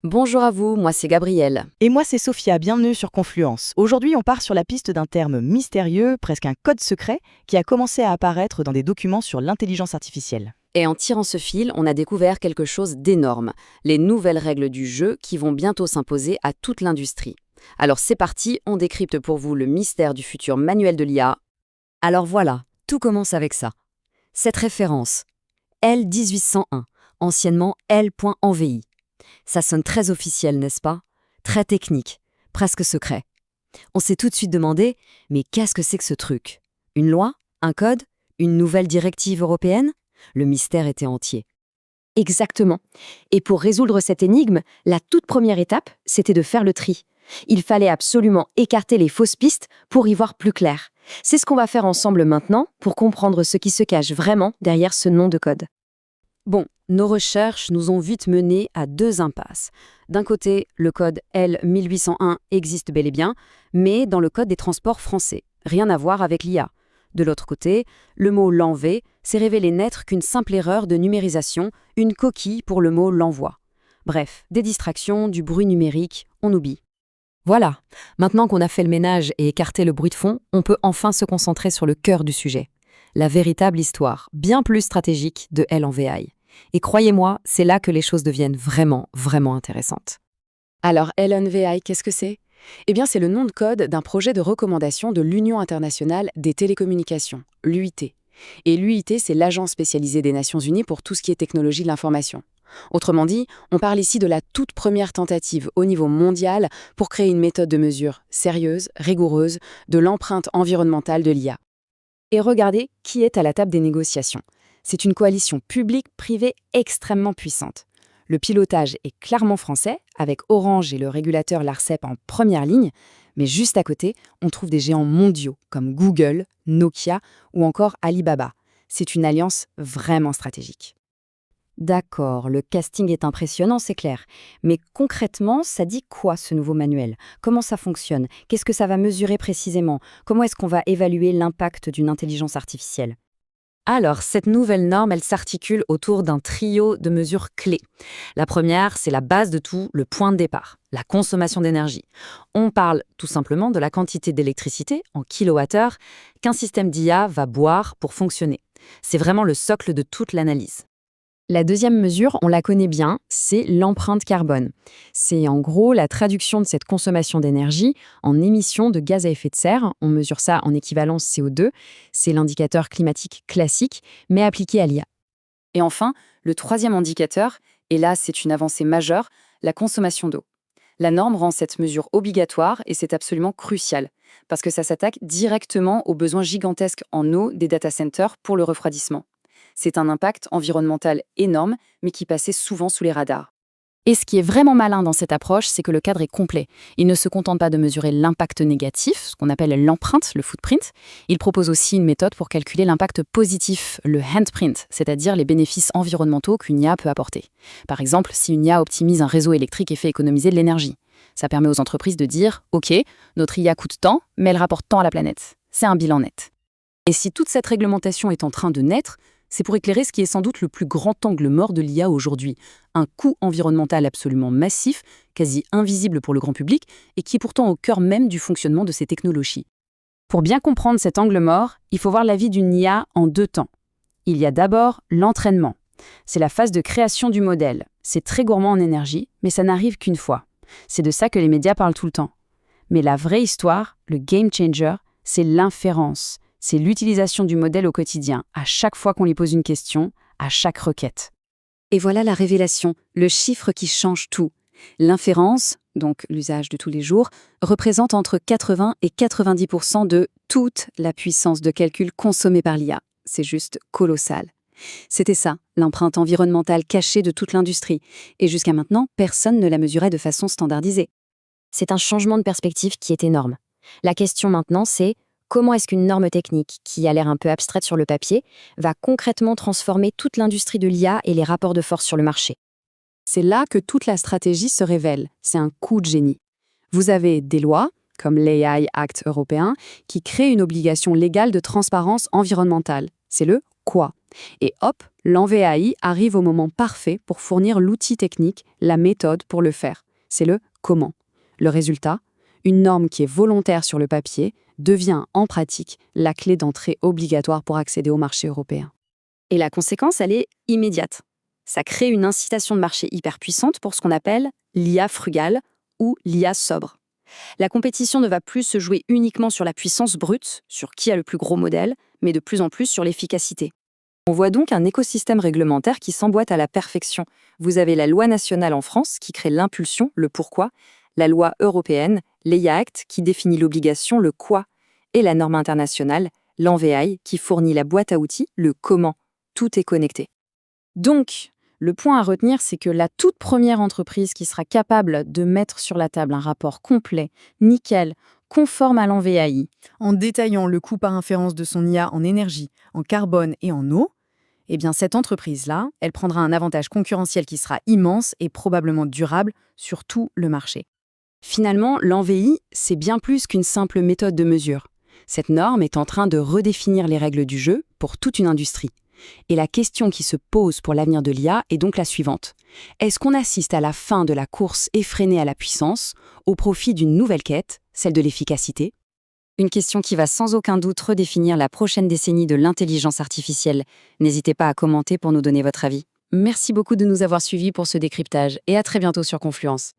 Bonjour à vous, moi c'est Gabrielle. Et moi, c'est Sophia, bienvenue sur Confluence. Aujourd'hui, on part sur la piste d'un terme mystérieux, presque un code secret, qui a commencé à apparaître dans des documents sur l'intelligence artificielle. Et en tirant ce fil, on a découvert quelque chose d'énorme, les nouvelles règles du jeu qui vont bientôt s'imposer à toute l'industrie. Alors c'est parti, on décrypte pour vous le mystère du futur manuel de l'IA. Alors voilà, tout commence avec ça. Cette référence, L1801, anciennement L.envi. Ça sonne très officiel, n'est-ce pas? Très technique, presque secret. On s'est tout de suite demandé, mais qu'est-ce que c'est que ce truc? Une loi? Un code? Une nouvelle directive européenne? Le mystère était entier. Exactement. Et pour résoudre cette énigme, la toute première étape, c'était de faire le tri. Il fallait absolument écarter les fausses pistes pour y voir plus clair. C'est ce qu'on va faire ensemble maintenant pour comprendre ce qui se cache vraiment derrière ce nom de code. Bon, nos recherches nous ont vite menés à deux impasses. D'un côté, le code L1801 existe bel et bien, mais dans le code des transports français. Rien à voir avec l'IA. De l'autre côté, le mot l'env s'est révélé n'être qu'une simple erreur de numérisation, une coquille pour le mot l'envoi. Bref, des distractions, du bruit numérique, on oublie. Voilà, maintenant qu'on a fait le ménage et écarté le bruit de fond, on peut enfin se concentrer sur le cœur du sujet. La véritable histoire, bien plus stratégique, de LNVI. Et croyez-moi, c'est là que les choses deviennent vraiment, vraiment intéressantes. Alors LNVI, qu'est-ce que c'est? Eh bien, c'est le nom de code d'un projet de recommandation de l'Union internationale des télécommunications, l'UIT. Et l'UIT, c'est l'agence spécialisée des Nations Unies pour tout ce qui est technologie de l'information. Autrement dit, on parle ici de la toute première tentative au niveau mondial pour créer une méthode de mesure sérieuse, rigoureuse, de l'empreinte environnementale de l'IA. Et regardez qui est à la table des négociations. C'est une coalition publique-privée extrêmement puissante. Le pilotage est clairement français, avec Orange et le régulateur l'ARCEP en première ligne, mais juste à côté, on trouve des géants mondiaux comme Google, Nokia ou encore Alibaba. C'est une alliance vraiment stratégique. D'accord, le casting est impressionnant, c'est clair. Mais concrètement, ça dit quoi ce nouveau manuel? Comment ça fonctionne? Qu'est-ce que ça va mesurer précisément? Comment est-ce qu'on va évaluer l'impact d'une intelligence artificielle? Alors, cette nouvelle norme, elle s'articule autour d'un trio de mesures clés. La première, c'est la base de tout, le point de départ, la consommation d'énergie. On parle tout simplement de la quantité d'électricité en kilowattheure qu'un système d'IA va boire pour fonctionner. C'est vraiment le socle de toute l'analyse. La deuxième mesure, on la connaît bien, c'est l'empreinte carbone. C'est en gros la traduction de cette consommation d'énergie en émissions de gaz à effet de serre. On mesure ça en équivalence CO2. C'est l'indicateur climatique classique, mais appliqué à l'IA. Et enfin, le troisième indicateur, et là c'est une avancée majeure, la consommation d'eau. La norme rend cette mesure obligatoire et c'est absolument crucial, parce que ça s'attaque directement aux besoins gigantesques en eau des data centers pour le refroidissement. C'est un impact environnemental énorme, mais qui passait souvent sous les radars. Et ce qui est vraiment malin dans cette approche, c'est que le cadre est complet. Il ne se contente pas de mesurer l'impact négatif, ce qu'on appelle l'empreinte, le footprint. Il propose aussi une méthode pour calculer l'impact positif, le handprint, c'est-à-dire les bénéfices environnementaux qu'une IA peut apporter. Par exemple, si une IA optimise un réseau électrique et fait économiser de l'énergie. Ça permet aux entreprises de dire « Ok, notre IA coûte tant, mais elle rapporte tant à la planète. » C'est un bilan net. Et si toute cette réglementation est en train de naître, c'est pour éclairer ce qui est sans doute le plus grand angle mort de l'IA aujourd'hui, un coût environnemental absolument massif, quasi invisible pour le grand public, et qui est pourtant au cœur même du fonctionnement de ces technologies. Pour bien comprendre cet angle mort, il faut voir la vie d'une IA en deux temps. Il y a d'abord l'entraînement. C'est la phase de création du modèle. C'est très gourmand en énergie, mais ça n'arrive qu'une fois. C'est de ça que les médias parlent tout le temps. Mais la vraie histoire, le game changer, c'est l'inférence. C'est l'utilisation du modèle au quotidien, à chaque fois qu'on lui pose une question, à chaque requête. Et voilà la révélation, le chiffre qui change tout. L'inférence, donc l'usage de tous les jours, représente entre 80 et 90% de toute la puissance de calcul consommée par l'IA. C'est juste colossal. C'était ça, l'empreinte environnementale cachée de toute l'industrie. Et jusqu'à maintenant, personne ne la mesurait de façon standardisée. C'est un changement de perspective qui est énorme. La question maintenant, c'est comment est-ce qu'une norme technique, qui a l'air un peu abstraite sur le papier, va concrètement transformer toute l'industrie de l'IA et les rapports de force sur le marché? C'est là que toute la stratégie se révèle. C'est un coup de génie. Vous avez des lois, comme l'AI Act européen, qui créent une obligation légale de transparence environnementale. C'est le « quoi ». Et hop, l'ANVAI arrive au moment parfait pour fournir l'outil technique, la méthode pour le faire. C'est le comment. Le résultat, une norme qui est volontaire sur le papier, devient en pratique la clé d'entrée obligatoire pour accéder au marché européen. Et la conséquence, elle est immédiate. Ça crée une incitation de marché hyper puissante pour ce qu'on appelle l'IA frugale ou l'IA sobre. La compétition ne va plus se jouer uniquement sur la puissance brute, sur qui a le plus gros modèle, mais de plus en plus sur l'efficacité. On voit donc un écosystème réglementaire qui s'emboîte à la perfection. Vous avez la loi nationale en France qui crée l'impulsion, le pourquoi, la loi européenne, l'EIA Act qui définit l'obligation, le quoi, et la norme internationale, l'ANVAI qui fournit la boîte à outils, le comment. Tout est connecté. Donc, le point à retenir, c'est que la toute première entreprise qui sera capable de mettre sur la table un rapport complet, nickel, conforme à l'ANVAI, en détaillant le coût par inférence de son IA en énergie, en carbone et en eau, eh bien cette entreprise-là, elle prendra un avantage concurrentiel qui sera immense et probablement durable sur tout le marché. Finalement, l'ANVAI, c'est bien plus qu'une simple méthode de mesure. Cette norme est en train de redéfinir les règles du jeu pour toute une industrie. Et la question qui se pose pour l'avenir de l'IA est donc la suivante. Est-ce qu'on assiste à la fin de la course effrénée à la puissance, au profit d'une nouvelle quête, celle de l'efficacité ? Une question qui va sans aucun doute redéfinir la prochaine décennie de l'intelligence artificielle. N'hésitez pas à commenter pour nous donner votre avis. Merci beaucoup de nous avoir suivis pour ce décryptage et à très bientôt sur Confluence.